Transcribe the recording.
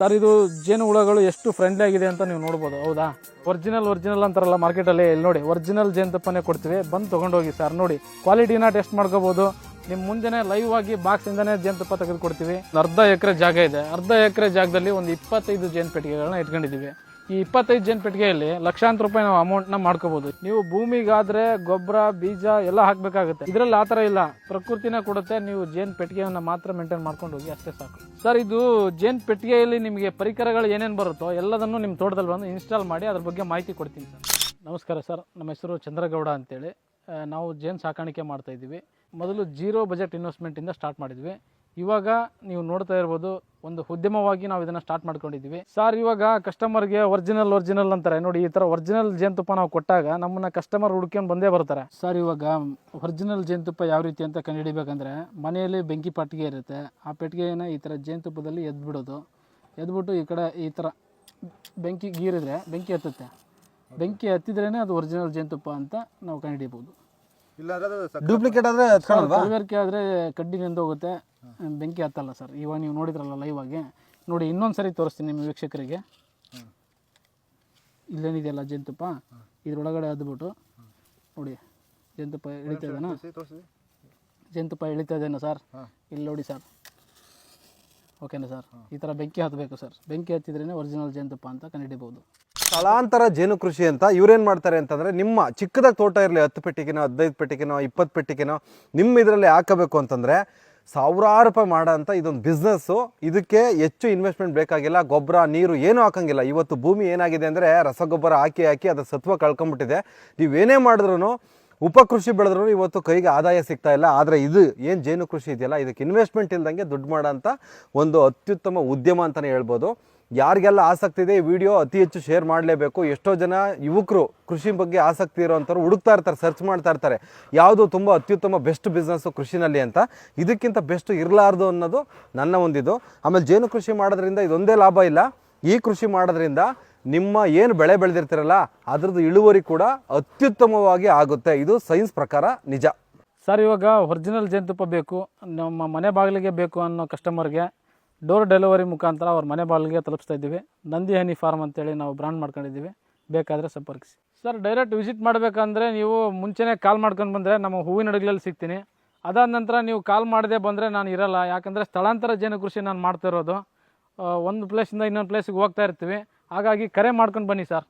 Sir ಇದು ಜೇನು ಹುಳಗಳು ಎಷ್ಟು ಫ್ರೆಂಡ್ಲಿ ಆಗಿದೆ ಅಂತ ನೀವು ನೋಡ್ಬೋದು. ಹೌದಾ, ಒರಿಜಿನಲ್ ಅಂತಾರಲ್ಲ ಮಾರ್ಕೆಟಲ್ಲಿ, ಇಲ್ಲಿ ನೋಡಿ ಒರಿಜಿನಲ್ ಜೇನುತುಪ್ಪನೇ ಕೊಡ್ತೀವಿ, ಬಂದು ತೊಗೊಂಡೋಗಿ ಸರ್. ನೋಡಿ ಕ್ವಾಲಿಟಿನ ಟೆಸ್ಟ್ ಮಾಡ್ಕೋಬೋದು. ನಿಮ್ಮ ಮುಂದೆನೇ ಲೈವ್ ಆಗಿ ಬಾಕ್ಸಿಂದನೇ ಜೇನುತುಪ್ಪ ತೆಗೆದು ಕೊಡ್ತೀವಿ. ಅರ್ಧ ಎಕರೆ ಜಾಗ ಇದೆ. ಅರ್ಧ ಎಕರೆ ಜಾಗದಲ್ಲಿ ಒಂದು 25 ಜೇನು ಪೆಟ್ಟಿಗೆಗಳನ್ನ ಇಟ್ಕೊಂಡಿದ್ದೀವಿ. ಈ 25 ಜೇನು ಪೆಟ್ಟಿಗೆಯಲ್ಲಿ ಲಕ್ಷಾಂತರ ರೂಪಾಯಿ ನಾವು ಅಮೌಂಟ್ನ ಮಾಡ್ಕೋಬಹುದು. ನೀವು ಭೂಮಿಗಾದ್ರೆ ಗೊಬ್ಬರ ಬೀಜ ಎಲ್ಲ ಹಾಕಬೇಕಾಗುತ್ತೆ. ಇದರಲ್ಲಿ ಆ ಥರ ಇಲ್ಲ, ಪ್ರಕೃತಿನ ಕೊಡುತ್ತೆ. ನೀವು ಜೇನು ಪೆಟ್ಟಿಗೆಯನ್ನು ಮಾತ್ರ ಮೇಂಟೈನ್ ಮಾಡ್ಕೊಂಡು ಹೋಗಿ, ಅಷ್ಟೇ ಸಾಕು ಸರ್. ಇದು ಜೇನು ಪೆಟ್ಟಿಗೆಯಲ್ಲಿ ನಿಮಗೆ ಪರಿಕರಗಳು ಏನೇನು ಬರುತ್ತೋ ಎಲ್ಲದನ್ನು ನಿಮ್ಮ ತೋಟದಲ್ಲಿ ಬಂದು ಇನ್ಸ್ಟಾಲ್ ಮಾಡಿ ಅದ್ರ ಬಗ್ಗೆ ಮಾಹಿತಿ ಕೊಡ್ತೀನಿ ಸರ್. ನಮಸ್ಕಾರ ಸರ್, ನಮ್ಮ ಹೆಸರು ಚಂದ್ರಗೌಡ ಅಂತೇಳಿ. ನಾವು ಜೇನು ಸಾಕಾಣಿಕೆ ಮಾಡ್ತಾ ಇದ್ದೀವಿ. ಮೊದಲು 0 ಬಜೆಟ್ ಇನ್ವೆಸ್ಟ್ಮೆಂಟಿಂದ ಸ್ಟಾರ್ಟ್ ಮಾಡಿದ್ವಿ. ಇವಾಗ ನೀವು ನೋಡ್ತಾ ಇರ್ಬೋದು, ಒಂದು ಉದ್ಯಮವಾಗಿ ನಾವು ಇದನ್ನು ಸ್ಟಾರ್ಟ್ ಮಾಡ್ಕೊಂಡಿದ್ದೀವಿ ಸರ್. ಇವಾಗ ಕಸ್ಟಮರ್ಗೆ ಒರಿಜಿನಲ್ ಅಂತಾರೆ ನೋಡಿ. ಈ ಥರ ಒರಿಜಿನಲ್ ಜೇನುತುಪ್ಪ ನಾವು ಕೊಟ್ಟಾಗ ನಮ್ಮನ್ನ ಕಸ್ಟಮರ್ ಹುಡ್ಕೊಂಡು ಬಂದೇ ಬರ್ತಾರೆ ಸರ್. ಇವಾಗ ಒರಿಜಿನಲ್ ಜೇನುತುಪ್ಪ ಯಾವ ರೀತಿ ಅಂತ ಕಂಡುಹಿಡಿಬೇಕಂದ್ರೆ, ಮನೆಯಲ್ಲಿ ಬೆಂಕಿ ಪೆಟ್ಟಿಗೆ ಇರುತ್ತೆ. ಆ ಪೆಟ್ಟಿಗೆಯನ್ನು ಈ ಥರ ಜೇನುತುಪ್ಪದಲ್ಲಿ ಎದ್ಬಿಟ್ಟು ಈ ಕಡೆ ಈ ಥರ ಬೆಂಕಿ ಗೀರಿದ್ರೆ ಬೆಂಕಿ ಹತ್ತುತ್ತೆ. ಬೆಂಕಿ ಹತ್ತಿದ್ರೇ ಅದು ಒರಿಜಿನಲ್ ಜೇನುತುಪ್ಪ ಅಂತ ನಾವು ಕಂಡುಹಿಡಿಯಬಹುದು. ಡೂಪ್ಲಿಕೇಟ್ ಆದರೆ ಕಲಬೆರಕೆ ಆದರೆ ಕಡ್ಡಿ ನೆಂದೋಗುತ್ತೆ, ಬೆಂಕಿ ಹತ್ತಲ್ಲ ಸರ್. ಇವಾಗ ನೀವು ನೋಡಿದ್ರಲ್ಲ ಲೈವ್ ಆಗಿ ನೋಡಿ. ಇನ್ನೊಂದು ಸರಿ ತೋರಿಸ್ತೀನಿ ನಿಮ್ಮ ವೀಕ್ಷಕರಿಗೆ. ಇಲ್ಲೇನಿದೆಯಲ್ಲ ಜೇನುತುಪ್ಪ, ಇದ್ರೊಳಗಡೆ ಹದ್ಬಿಟ್ಟು ನೋಡಿ ಜೇನುತುಪ್ಪ ಇಳಿತಾ ಇದೇನಾ ಸರ್? ಇಲ್ಲಿ ನೋಡಿ ಸರ್. ಓಕೆನಾ ಸರ್? ಈ ಥರ ಬೆಂಕಿ ಹತ್ತಬೇಕು ಸರ್. ಬೆಂಕಿ ಹತ್ತಿದ್ರೇ ಒರಿಜಿನಲ್ ಜೇನುತುಪ್ಪ ಅಂತ ಕಂಡುಹಿಡಿಯಬಹುದು. ಸ್ಥಳಾಂತರ ಜೇನು ಕೃಷಿ ಅಂತ ಇವ್ರೇನು ಮಾಡ್ತಾರೆ ಅಂತಂದರೆ, ನಿಮ್ಮ ಚಿಕ್ಕದಾಗಿ ತೋಟ ಇರಲಿ, 10 ಪೆಟ್ಟಿಗೆನೋ 15 ಪೆಟ್ಟಿಗೆನೋ 20 ಪೆಟ್ಟಿಗೆನೋ ನಿಮ್ಮ ಇದರಲ್ಲಿ ಹಾಕಬೇಕು ಅಂತಂದರೆ ಸಾವಿರಾರು ರೂಪಾಯಿ ಮಾಡೋ ಅಂತ ಇದೊಂದು ಬಿಸ್ನೆಸ್ಸು. ಇದಕ್ಕೆ ಹೆಚ್ಚು ಇನ್ವೆಸ್ಟ್ಮೆಂಟ್ ಬೇಕಾಗಿಲ್ಲ. ಗೊಬ್ಬರ ನೀರು ಏನೂ ಹಾಕೋಂಗಿಲ್ಲ. ಇವತ್ತು ಭೂಮಿ ಏನಾಗಿದೆ ಅಂದರೆ ರಸಗೊಬ್ಬರ ಹಾಕಿ ಅದರ ಸತ್ವ ಕಳ್ಕೊಂಬಿಟ್ಟಿದೆ. ನೀವೇನೇ ಮಾಡಿದ್ರೂ, ಉಪಕೃಷಿ ಬೆಳೆದ್ರೂ ಇವತ್ತು ಕೈಗೆ ಆದಾಯ ಸಿಗ್ತಾ ಇಲ್ಲ. ಆದರೆ ಇದು ಏನು ಜೇನು ಕೃಷಿ ಇದೆಯಲ್ಲ, ಇದಕ್ಕೆ ಇನ್ವೆಸ್ಟ್ಮೆಂಟ್ ಇಲ್ದಂಗೆ ದುಡ್ಡು ಮಾಡೋಂಥ ಒಂದು ಅತ್ಯುತ್ತಮ ಉದ್ಯಮ ಅಂತಲೇ ಹೇಳ್ಬೋದು. ಯಾರಿಗೆಲ್ಲ ಆಸಕ್ತಿ ಇದೆ, ಈ ವಿಡಿಯೋ ಅತಿ ಹೆಚ್ಚು ಶೇರ್ ಮಾಡಲೇಬೇಕು. ಎಷ್ಟೋ ಜನ ಯುವಕರು ಕೃಷಿ ಬಗ್ಗೆ ಆಸಕ್ತಿ ಇರೋವಂಥವ್ರು ಹುಡುಕ್ತಾ ಇರ್ತಾರೆ, ಸರ್ಚ್ ಮಾಡ್ತಾ ಇರ್ತಾರೆ, ಯಾವುದು ತುಂಬ ಅತ್ಯುತ್ತಮ ಬೆಸ್ಟ್ ಬಿಸ್ನೆಸ್ಸು ಕೃಷಿನಲ್ಲಿ ಅಂತ. ಇದಕ್ಕಿಂತ ಬೆಸ್ಟ್ ಇರಲಾರ್ದು ಅನ್ನೋದು ನನ್ನ ಒಂದಿದು. ಆಮೇಲೆ ಜೇನು ಕೃಷಿ ಮಾಡೋದ್ರಿಂದ ಇದೊಂದೇ ಲಾಭ ಇಲ್ಲ. ಈ ಕೃಷಿ ಮಾಡೋದ್ರಿಂದ ನಿಮ್ಮ ಏನು ಬೆಳೆ ಬೆಳೆದಿರ್ತೀರಲ್ಲ ಅದ್ರದ್ದು ಇಳುವರಿ ಕೂಡ ಅತ್ಯುತ್ತಮವಾಗಿ ಆಗುತ್ತೆ. ಇದು ಸೈನ್ಸ್ ಪ್ರಕಾರ ನಿಜ ಸರ್. ಇವಾಗ ಒರಿಜಿನಲ್ ಜೇನುತುಪ್ಪ ಬೇಕು, ನಮ್ಮ ಮನೆ ಬಾಗಿಲಿಗೆ ಬೇಕು ಅನ್ನೋ ಕಸ್ಟಮರ್ಗೆ ಡೋರ್ ಡೆಲಿವರಿ ಮುಖಾಂತರ ಅವ್ರ ಮನೆ ಬಾಗಿಲಿಗೆ ತಲುಪಿಸ್ತಾ ಇದ್ದೀವಿ. ನಂದಿ ಹನಿ ಫಾರ್ಮ್ ಅಂತೇಳಿ ನಾವು ಬ್ರ್ಯಾಂಡ್ ಮಾಡ್ಕೊಂಡಿದ್ದೀವಿ. ಬೇಕಾದರೆ ಸಂಪರ್ಕಿಸಿ ಸರ್. ಡೈರೆಕ್ಟ್ ವಿಸಿಟ್ ಮಾಡಬೇಕಂದ್ರೆ ನೀವು ಮುಂಚೆನೇ ಕಾಲ್ ಮಾಡ್ಕೊಂಡು ಬಂದರೆ ನಮ್ಮ ಹೂವಿನ ಹಡಗಲಲ್ಲಿ ಸಿಗ್ತೀನಿ. ಅದಾದ ನಂತರ ನೀವು ಕಾಲ್ ಮಾಡದೆ ಬಂದರೆ ನಾನು ಇರಲ್ಲ. ಯಾಕಂದರೆ ಸ್ಥಳಾಂತರ ಜೇನು ಕೃಷಿ ನಾನು ಮಾಡ್ತಾ ಇರೋದು. ಒಂದು ಪ್ಲೇಸಿಂದ ಇನ್ನೊಂದು ಪ್ಲೇಸಿಗೆ ಹೋಗ್ತಾ ಇರ್ತೀವಿ. ಹಾಗಾಗಿ ಕರೆ ಮಾಡ್ಕೊಂಡು ಬನ್ನಿ ಸರ್.